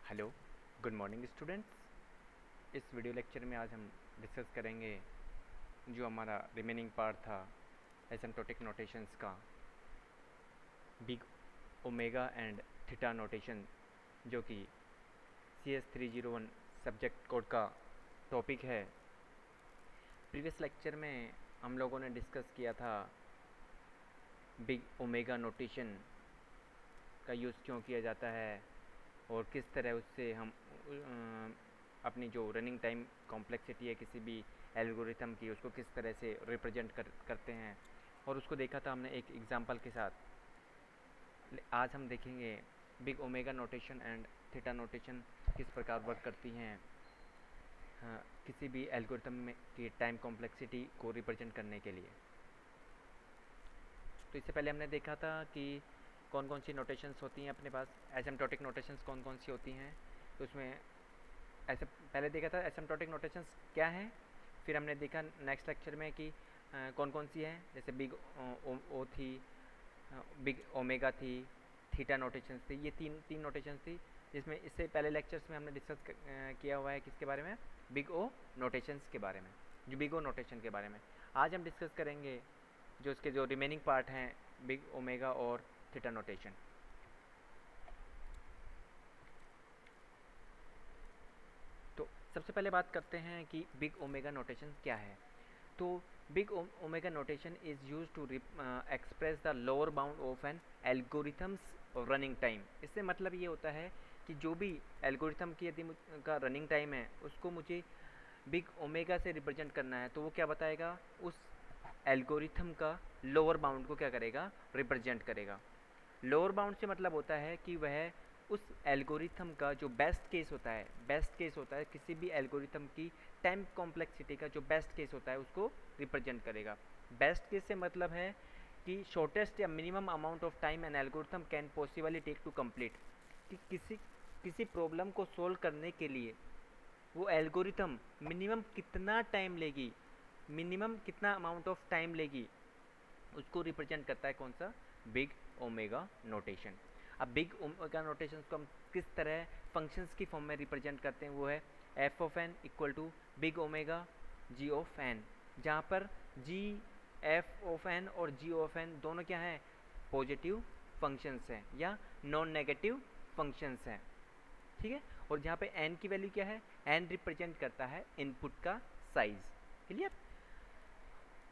Hello, good morning students. इस video lecture में आज हम डिस्कस करेंगे जो हमारा रिमेनिंग पार्ट था एसिम्प्टोटिक नोटेशंस का, big omega and theta notation, जो कि CS301 सब्जेक्ट कोड का टॉपिक है। प्रीवियस लेक्चर में हम लोगों ने डिस्कस किया था बिग ओमेगा नोटेशन का यूज़ क्यों किया जाता है और किस तरह उससे हम अपनी जो रनिंग टाइम कॉम्प्लेक्सिटी है किसी भी एल्गोरिथम की, उसको किस तरह से रिप्रेजेंट करते हैं, और उसको देखा था हमने एक एग्जांपल के साथ। आज हम देखेंगे big omega notation and theta notation किस प्रकार वर्क करती हैं किसी भी एल्गोरिथम में की टाइम कॉम्प्लेक्सिटी को रिप्रेजेंट करने के लिए। तो इससे पहले हमने देखा था कि कौन कौन सी नोटेशंस होती हैं अपने पास, एसिम्प्टोटिक नोटेशंस कौन कौन सी होती हैं। तो उसमें ऐसे पहले देखा था एसिम्प्टोटिक नोटेशंस क्या हैं, फिर हमने देखा नेक्स्ट लेक्चर में कि कौन कौन सी हैं, जैसे बिग ओ थी, बिग ओमेगा थी, थीटा नोटेशंस थी। ये तीन नोटेशंस थी, जिसमें इससे पहले लेक्चर्स में हमने डिस्कस किया हुआ है किसके बारे में, बिग ओ नोटेशंस के बारे में, जो बिग ओ नोटेशन के बारे में। आज हम डिस्कस करेंगे जो इसके जो रिमेनिंग पार्ट हैं, बिग ओमेगा और थीटा नोटेशन। तो सबसे पहले बात करते हैं कि बिग ओमेगा नोटेशन क्या है। तो big omega notation is use to express the lower bound of an algorithms running time. इससे मतलब ये होता है कि जो भी एल्गोरिथम की यदि का रनिंग टाइम है उसको मुझे बिग ओमेगा से रिप्रेजेंट करना है, तो वो क्या बताएगा, उस एल्गोरिथम का लोअर बाउंड को क्या करेगा, रिप्रेजेंट करेगा। लोअर बाउंड से मतलब होता है कि वह उस एल्गोरिथम का जो बेस्ट केस होता है, बेस्ट केस होता है किसी भी एल्गोरिथम की टाइम कॉम्प्लेक्सिटी का जो बेस्ट केस होता है उसको रिप्रेजेंट करेगा। बेस्ट केस से मतलब है कि शॉर्टेस्ट या minimum amount of time an algorithm can possibly take to complete, कि किसी प्रॉब्लम को सोल्व करने के लिए वो एल्गोरिथम मिनिमम कितना टाइम लेगी, मिनिमम कितना अमाउंट ऑफ टाइम लेगी, उसको रिप्रेजेंट करता है कौन सा, बिग ओमेगा नोटेशन। अब बिग ओमेगा नोटेशन को हम किस तरह फंक्शंस की फॉर्म में रिप्रेजेंट करते हैं, वो है F of N equal to big omega ji of N, जहाँ पर जी एफ ऑफ एन और जी ऑफ एन दोनों क्या हैं, पॉजिटिव फंक्शंस हैं या नॉन नेगेटिव फंक्शंस हैं, ठीक है। और जहाँ पे एन की वैल्यू क्या है, एन रिप्रेजेंट करता है इनपुट का साइज। क्लियर।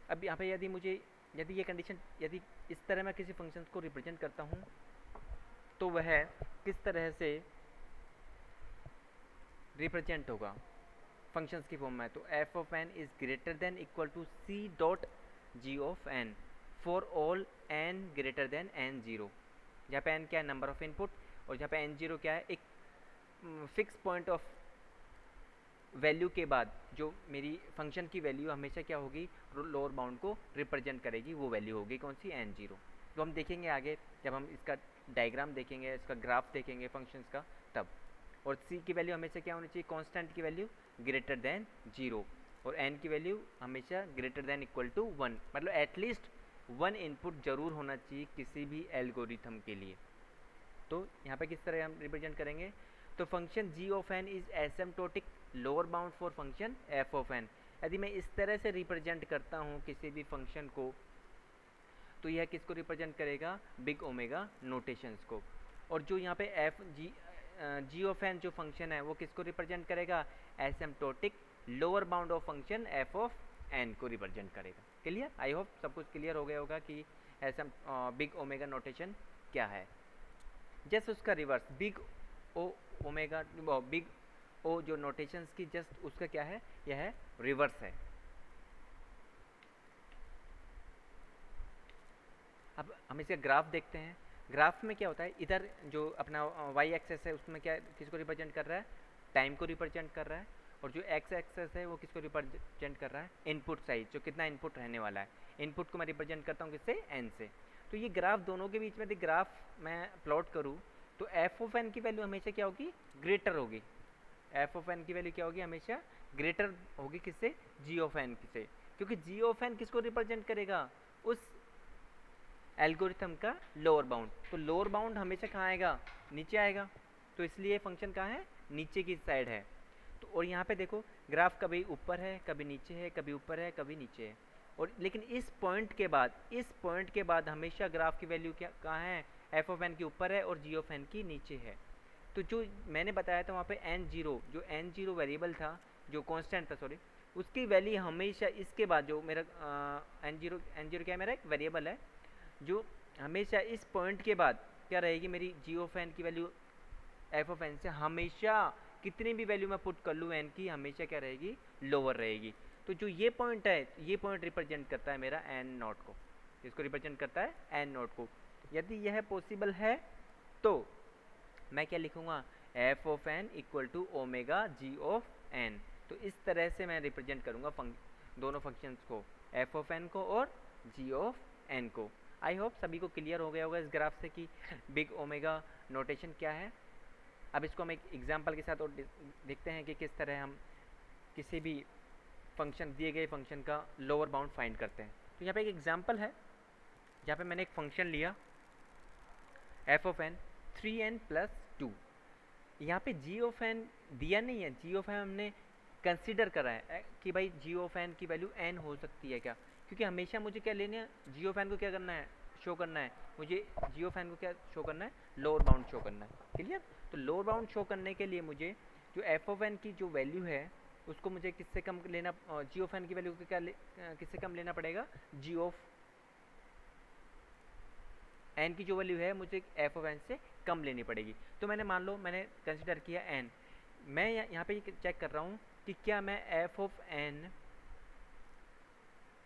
अब यहाँ पे यदि ये कंडीशन, यदि इस तरह मैं किसी फंक्शन को रिप्रेजेंट करता हूँ तो वह किस तरह से रिप्रेजेंट होगा फंक्शंस की फॉर्म में। तो F of N is greater than equal to C dot ji of N for all N greater than N zero, जहाँ पे एन क्या है, नंबर ऑफ इनपुट, और जहाँ पे एन जीरो क्या है, एक फिक्स पॉइंट ऑफ वैल्यू के बाद जो मेरी फंक्शन की वैल्यू हमेशा क्या होगी, लोअर बाउंड को रिप्रेजेंट करेगी, वो वैल्यू होगी कौन सी, एन जीरो। तो हम देखेंगे आगे जब हम इसका डायग्राम देखेंगे, इसका ग्राफ देखेंगे फंक्शंस का तब। और सी की वैल्यू हमेशा क्या होनी चाहिए, कांस्टेंट की वैल्यू ग्रेटर देन जीरो, और एन की वैल्यू हमेशा greater than equal to one, मतलब एटलीस्ट वन इनपुट जरूर होना चाहिए किसी भी एल्गोरिथम के लिए। तो यहाँ पे किस तरह हम रिप्रेजेंट करेंगे, तो function g of N is asymptotic lower bound for function f of n. यदि मैं इस तरह से रिप्रेजेंट करता हूँ किसी भी फंक्शन को, तो यह किसको रिप्रेजेंट करेगा, बिग ओमेगा नोटेशंस को। और जो यहाँ पे एफ जी ऑफ एन जो फंक्शन है वो किसको रिप्रेजेंट करेगा, asymptotic lower bound of function f of n को रिप्रेजेंट करेगा। क्लियर। आई होप सब कुछ क्लियर हो गया होगा कि बिग ओमेगा नोटेशन क्या है। जस्ट उसका reverse big O omega, big O जो नोटेशंस की जस्ट उसका क्या है, यह है रिवर्स है। अब हम इसका ग्राफ देखते हैं। ग्राफ में क्या होता है, इधर जो अपना वाई एक्सेस है उसमें क्या किसको रिप्रेजेंट कर रहा है, टाइम को रिप्रेजेंट कर रहा है, और जो एक्स एक्सेस है वो किसको रिप्रेजेंट कर रहा है, इनपुट साइज, जो कितना इनपुट रहने वाला है। इनपुट को मैं रिप्रेजेंट करता हूँ किससे, एन से। तो ये ग्राफ दोनों के बीच में यदि ग्राफ मैं प्लॉट करूँ तो एफ ऑफ एन की वैल्यू हमेशा क्या होगी, ग्रेटर होगी। एफ ऑफ एन की वैल्यू क्या होगी, हमेशा ग्रेटर होगी किससे, जी ऑफ एन से, क्योंकि जी ऑफ एन किसको रिप्रेजेंट करेगा, उस एल्गोरिथम का लोअर बाउंड। तो लोअर बाउंड हमेशा कहाँ आएगा, नीचे आएगा। तो इसलिए फंक्शन कहाँ है, नीचे की साइड है। तो और यहाँ पे देखो ग्राफ कभी ऊपर है, कभी नीचे है, कभी ऊपर है, कभी नीचे है। और लेकिन इस पॉइंट के बाद हमेशा ग्राफ की वैल्यू क्या कहाँ है, एफ ऑफ एन की ऊपर है और जी ऑफ एन की नीचे है। तो जो मैंने बताया था वहाँ पे n0, जो n0 वेरिएबल था, जो कांस्टेंट था सॉरी, उसकी वैल्यू हमेशा इसके बाद जो मेरा n0 क्या है, मेरा एक वेरिएबल है, जो हमेशा इस पॉइंट के बाद क्या रहेगी, मेरी जी ऑफ एन की वैल्यू एफ ऑफ एन से हमेशा कितनी भी वैल्यू मैं पुट कर लूँ एन की, हमेशा क्या रहेगी, लोअर रहेगी। तो जो ये पॉइंट है, ये पॉइंट रिप्रेजेंट करता है मेरा एन नॉट को, इसको रिप्रेजेंट करता है एन नॉट को। यदि यह पॉसिबल है तो मैं क्या लिखूंगा, f of N equal to omega ji of n. तो इस तरह से मैं रिप्रेजेंट करूंगा दोनों फंक्शंस को, एफ ऑफ एन को और जी ऑफ एन को। आई होप सभी को क्लियर हो गया होगा इस ग्राफ से कि बिग ओमेगा नोटेशन क्या है। अब इसको हम एक एग्जांपल के साथ और देखते हैं कि किस तरह हम किसी भी फंक्शन, दिए गए फंक्शन का लोअर बाउंड फाइंड करते हैं। तो यहाँ पे एक एग्जांपल है जहाँ पे मैंने एक फंक्शन लिया एफ ऑफ एन 3n+2। यहाँ पे जी ऑफ एन दिया नहीं है, जी ऑफ एन हमने कंसिडर करा है कि भाई जी ऑफ एन की वैल्यू n हो सकती है क्या, क्योंकि हमेशा मुझे क्या लेना है, जी ऑफ एन को क्या करना है, शो करना है, मुझे जी ऑफ एन को क्या शो करना है, लोअर बाउंड शो करना है। क्लियर। तो लोअर बाउंड शो करने के लिए मुझे जो एफ ऑफ एन की जो वैल्यू है उसको मुझे किससे कम लेना, जी ऑफ एन की वैल्यू को क्या किससे कम लेना पड़ेगा, जी ऑफ एन की जो वैल्यू है मुझे एफ ऑफ एन से कम लेनी पड़ेगी। तो मैंने मान लो मैंने कंसिडर किया एन, मैं यहाँ पे चेक कर रहा हूँ कि क्या मैं f of N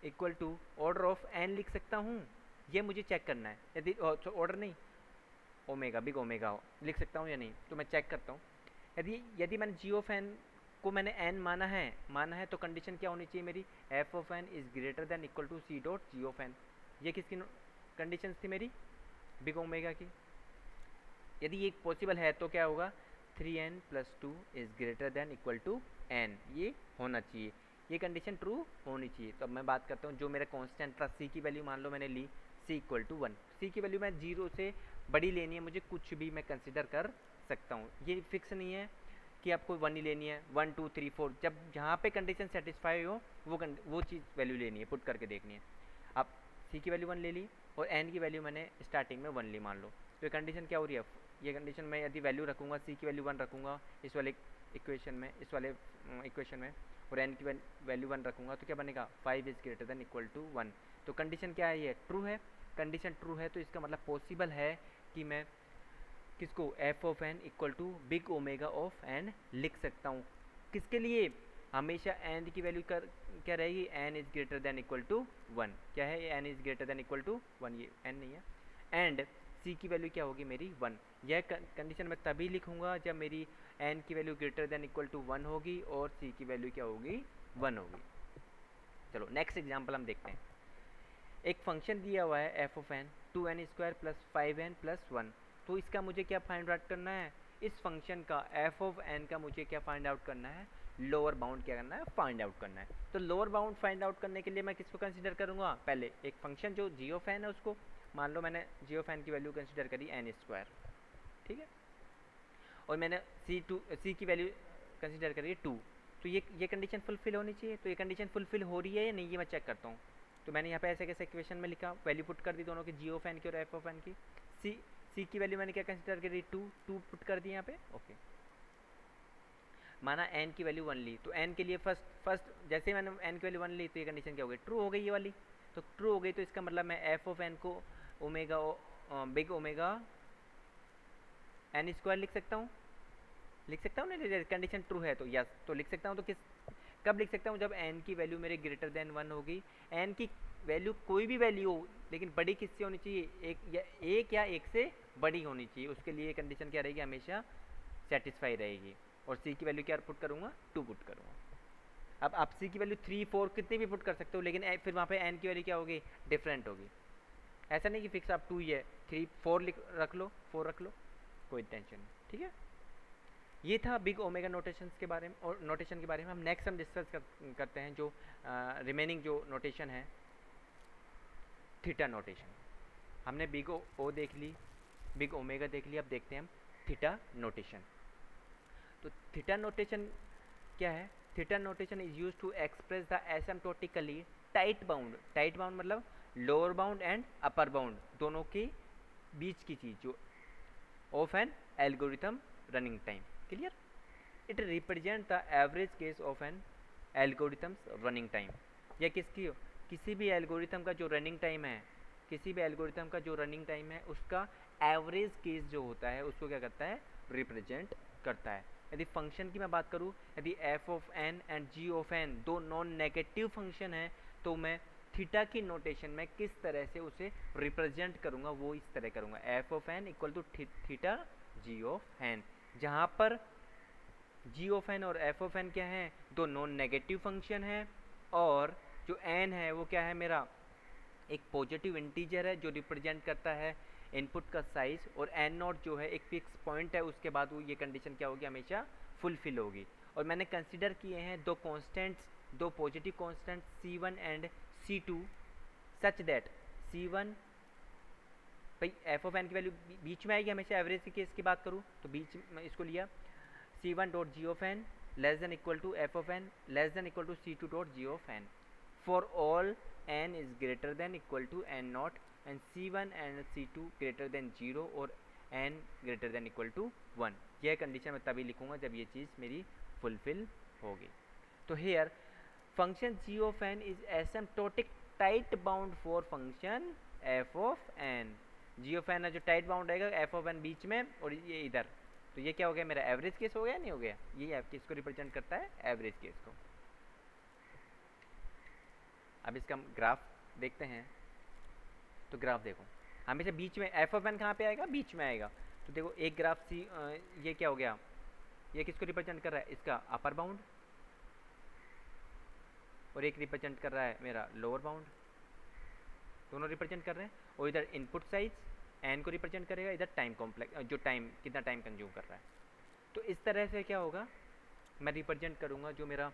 equal to order of n लिख सकता हूँ, ये मुझे चेक करना है। यदि ऑर्डर नहीं, ओमेगा, बिग ओमेगा लिख सकता हूँ या नहीं, तो मैं चेक करता हूँ। यदि मैंने जी ऑफ एन को मैंने एन माना है तो कंडीशन क्या होनी चाहिए मेरी, f of N is greater than equal to C dot ji of n. ये किसकी कंडीशन थी मेरी, बिग ओमेगा की। यदि ये पॉसिबल है तो क्या होगा, 3n+2 is greater than equal to n, ये होना चाहिए, ये कंडीशन ट्रू होनी चाहिए। तो अब मैं बात करता हूँ जो मेरा कांस्टेंट था c की वैल्यू मान लो मैंने ली c इक्वल टू 1, c की वैल्यू मैं 0 से बड़ी लेनी है, मुझे कुछ भी मैं कंसिडर कर सकता हूँ, ये फिक्स नहीं है कि आपको 1 ही लेनी है, 1 2 3 4, जब जहाँ पे कंडीशन सेटिस्फाई हो वो चीज़ वैल्यू लेनी है, पुट करके देखनी है। अब c की वैल्यू 1 ले ली और n की वैल्यू मैंने स्टार्टिंग में 1 ली मान लो, तो ये कंडीशन क्या हो रही है, ये कंडीशन में यदि वैल्यू रखूँगा, c की वैल्यू 1 रखूँगा इस वाले इक्वेशन में, और n की वैल्यू 1 रखूँगा, तो क्या बनेगा, 5 is greater than equal to 1। तो कंडीशन क्या है, ये ट्रू है। कंडीशन ट्रू है तो इसका मतलब पॉसिबल है कि मैं किसको, f of N equal to big omega of n लिख सकता हूँ। किसके लिए, हमेशा एन की वैल्यू क्या रहेगी, n is greater than equal to 1। क्या है, n is greater than equal to 1, ये एन नहीं है। एंड सी की वैल्यू क्या होगी मेरी 1। यह कंडीशन मैं तभी लिखूंगा जब मेरी एन की value greater than equal to 1 होगी और सी की वैल्यू क्या होगी, 1 होगी। चलो नेक्स्ट एग्जांपल हम देखते हैं। एक फंक्शन दिया हुआ है F of N 2n² + 5n + 1। तो इसका मुझे क्या फाइंड आउट करना है, इस फंक्शन का एफ ऑफ एन का मुझे क्या फाइंड आउट करना है, लोअर बाउंड क्या करना है, फाइंड आउट करना है। तो लोअर बाउंड फाइंड आउट करने के लिए मैं किसको कंसीडर करूंगा, पहले एक फंक्शन जो जी ऑफ एन है उसको, मान लो मैंने जी ऑफ एन की वैल्यू कंसीडर करी n², ठीक है, और मैंने सी की वैल्यू कंसीडर करी 2। तो ये कंडीशन फुलफिल होनी चाहिए, तो ये कंडीशन फुलफिल हो रही है या नहीं, ये मैं चेक करता हूँ। तो मैंने यहाँ पे ऐसे कैसे इक्वेशन में लिखा, वैल्यू पुट कर दी दोनों की, जी ऑफ एन की और एफ ऑफ एन की। सी की वैल्यू मैंने क्या कंसीडर करी, 2 पुट कर दी यहाँ पे, ओके। माना एन की वैल्यू 1 ली, तो एन के लिए फर्स्ट जैसे मैंने एन की वैल्यू 1 ली तो ये कंडीशन क्या हो गई, ट्रू हो गई ये वाली। तो ट्रू हो गई तो इसका मतलब मैं एफ ऑफ एन को ओमेगा बिग ओमेगा n² लिख सकता हूँ, ना, कंडीशन ट्रू है तो यस, तो लिख सकता हूँ। तो कब लिख सकता हूँ, जब n की वैल्यू मेरे ग्रेटर देन 1 होगी। n की वैल्यू कोई भी वैल्यू हो लेकिन बड़ी किससे होनी चाहिए, एक या एक से बड़ी होनी चाहिए, उसके लिए कंडीशन क्या रहेगी, हमेशा सेटिस्फाई रहेगी। और c की वैल्यू क्या पुट करूँगा, 2 पुट करूँगा। अब आप c की वैल्यू 3 4 कितनी भी पुट कर सकते हो, लेकिन फिर वहाँ पे n की वैल्यू क्या होगी, डिफरेंट होगी। ऐसा नहीं कि फिक्स आप 2 ही है, 3 4 रख लो, 4 रख लो, कोई टेंशन नहीं, ठीक है। ये था बिग ओमेगा नोटेशंस के बारे में, और नोटेशन के बारे में हम नेक्स्ट हम डिस्कस करते हैं जो रिमेनिंग जो नोटेशन है, थीटा नोटेशन। हमने बिग ओ देख ली, बिग ओमेगा देख ली, अब देखते हैं हम थीटा नोटेशन। तो थीटा नोटेशन क्या है? Theta notation is use to express the asymptotically tight bound मतलब lower bound and upper bound दोनों के बीच की चीज जो of an algorithm running time. Clear? It represent the average case of an algorithms running time. या किसी भी एल्गोरिथम का जो रनिंग टाइम है, उसका एवरेज केस जो होता है उसको क्या करता है? रिप्रेजेंट करता है। यदि फंक्शन की मैं बात करूँ, यदि f of n and g of n दो नॉन नेगेटिव फंक्शन है तो मैं थीटा की नोटेशन में किस तरह से उसे रिप्रेजेंट करूँगा, वो इस तरह करूँगा, f of N equal to theta g of N, जहाँ पर जी ऑफ एन और एफ ऑफ एन क्या है? दो नॉन नेगेटिव फंक्शन है, और जो एन है वो क्या है मेरा? एक पॉजिटिव इंटीजर है जो रिप्रेजेंट करता है इनपुट का साइज, और एन नॉट जो है एक फिक्स पॉइंट है, उसके बाद वो ये कंडीशन क्या होगी? हमेशा फुलफिल होगी। और मैंने कंसिडर किए हैं दो कॉन्स्टेंट्स, दो positive constant C1 and C2 such that C1 भाई एफ ऑफ एन की वैल्यू बीच में आएगी हमेशा। एवरेज के केस की बात करूँ तो बीच में इसको लिया C1 dot ji of n less than equal to f of n less than equal to C2 dot ji of N for all n is greater than equal to n naught and C1 and C2 greater than 0 और n greater than equal to 1। यह condition मैं तभी लिखूंगा जब ये चीज़ मेरी fulfil होगी। तो here function g of n is asymptotic tight bound for function f of n। g of n है जो टाइट बाउंड रहेगा f of n बीच में और ये इधर, तो ये क्या हो गया? मेरा एवरेज केस हो गया, नहीं हो गया? ये किस को रिप्रेजेंट करता है? एवरेज केस को। अब इसका हम ग्राफ देखते हैं। तो ग्राफ देखो, हमेशा बीच में एफ ऑफ एन कहाँ पे आएगा? बीच में आएगा। तो देखो एक ग्राफ सी ये क्या हो गया? ये किसको रिप्रेजेंट कर रहा है? इसका अपर बाउंड, और एक रिप्रेजेंट कर रहा है मेरा लोअर बाउंड, दोनों रिप्रेजेंट कर रहे हैं। और इधर इनपुट साइज एन को रिप्रेजेंट करेगा, इधर टाइम कॉम्प्लेक्स जो टाइम कितना टाइम कंज्यूम कर रहा है। तो इस तरह से क्या होगा? मैं रिप्रेजेंट करूँगा जो मेरा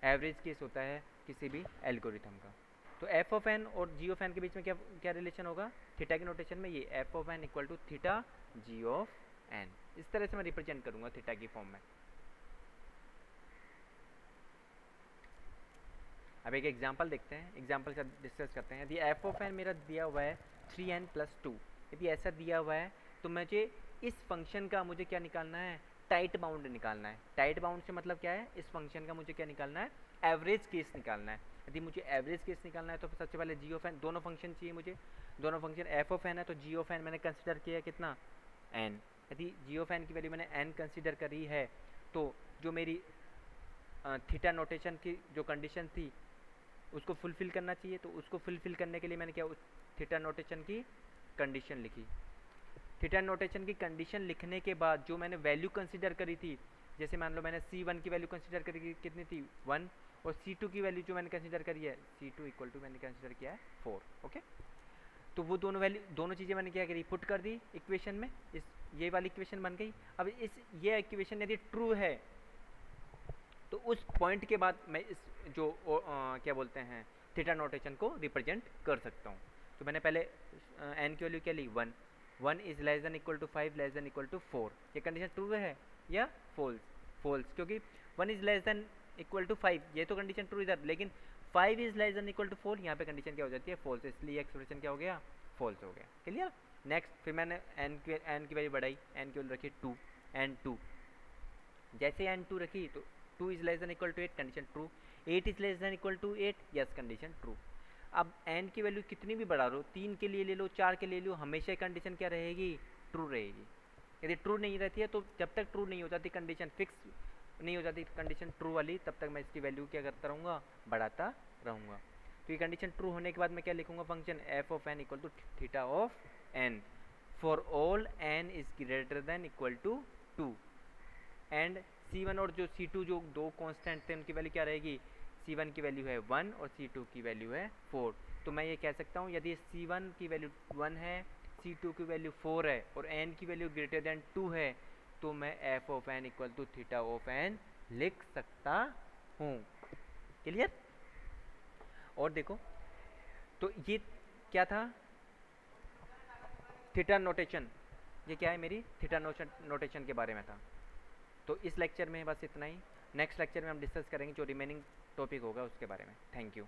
एवरेज केस होता है किसी भी एल्गोरिथम का। तो एफ ऑफ एन और जी ऑफ एन के बीच में क्या रिलेशन होगा? थीटा की नोटेशन में ये f of N equal to theta g of n, इस तरह से मैं रिप्रेजेंट करूंगा थीटा की फॉर्म में। अब एक एग्जांपल देखते हैं, एग्जांपल का डिस्कस करते हैं। यदि एफ ऑफ एन मेरा दिया हुआ है 3n+2, यदि ऐसा दिया हुआ है तो मुझे इस फंक्शन का मुझे क्या निकालना है? टाइट बाउंड निकालना है। टाइट बाउंड से मतलब क्या है? इस फंक्शन का मुझे क्या निकालना है? एवरेज केस निकालना है। यदि मुझे एवरेज केस निकालना है तो सबसे पहले जी ऑफ एन, दोनों फंक्शन चाहिए मुझे, दोनों फंक्शन एफ ऑफ एन है तो जी ऑफ एन मैंने कंसिडर किया कितना? एन। यदि जी ऑफ एन की वैल्यू मैंने एन कंसिडर करी है तो जो मेरी थीटा नोटेशन की जो कंडीशन थी उसको फुलफिल करना चाहिए। तो उसको फुलफिल करने के लिए मैंने क्या थीटा नोटेशन की कंडीशन लिखी। थीटा नोटेशन की कंडीशन लिखने के बाद जो मैंने वैल्यू कंसिडर करी थी, जैसे मान लो मैंने C1 की वैल्यू कंसिडर करी कितनी थी? 1, और C2 की वैल्यू जो मैंने कंसिडर करी है C2 इक्वल टू मैंने कंसिडर किया है 4। ओके, तो वो दोनों चीज़ें मैंने क्या करी? पुट कर दी इक्वेशन में। ये वाली इक्वेशन बन गई। अब ये इक्वेशन यदि ट्रू है तो उस पॉइंट के बाद मैं इस जो क्या बोलते हैं थीटा नोटेशन को रिप्रेजेंट कर सकता हूँ। तो मैंने पहले एन की वैल्यू क्या ली? 1 is less than equal to 5 less than equal to 4। ये कंडीशन ट्रू है या फॉल्स? फॉल्स, क्योंकि 1 is less than equal to 5 ये तो कंडीशन ट्रू इधर, लेकिन 5 is less than equal to 4 यहाँ पे कंडीशन क्या हो जाती है? फॉल्स। इसलिए एक्सप्रेशन क्या हो गया? फॉल्स हो गया। क्लियर? नेक्स्ट फिर मैंने एन की वैल्यू बढ़ाई, एन की वैल्यू रखी 2 एन 2। जैसे एन 2 रखी तो 2 is less than equal to 8 condition true, 8 is less than equal to 8 yes condition true. अब n की वैल्यू कितनी भी बढ़ा लो, 3 के लिए ले लो, 4 के लिए ले लो, हमेशा कंडीशन क्या रहेगी? ट्रू रहेगी। यदि ट्रू नहीं रहती है तो जब तक ट्रू नहीं हो जाती कंडीशन, फिक्स नहीं हो जाती कंडीशन ट्रू वाली, तब तक मैं इसकी वैल्यू क्या करता रहूँगा? बढ़ाता रहूँगा। तो ये कंडीशन ट्रू होने के बाद मैं क्या लिखूँगा? Function f of N equal to theta of N for all n is greater than equal to 2 and C1 और जो C2 जो दो कांस्टेंट थे उनकी वैल्यू क्या रहेगी? C1 की वैल्यू है 1 और C2 की वैल्यू है 4। तो मैं ये कह सकता हूँ यदि C1 की वैल्यू 1 है, C2 की वैल्यू 4 है और n की वैल्यू ग्रेटर देन 2 है, तो मैं f of n equal to theta of n लिख सकता हूँ। क्लियर? और देखो तो ये क्या था? Theta notation. ये क्या है, मेरी थीटा नोटेशन के बारे में था। तो इस लेक्चर में बस इतना ही। नेक्स्ट लेक्चर में हम डिस्कस करेंगे जो रिमेनिंग टॉपिक होगा उसके बारे में। Thank you.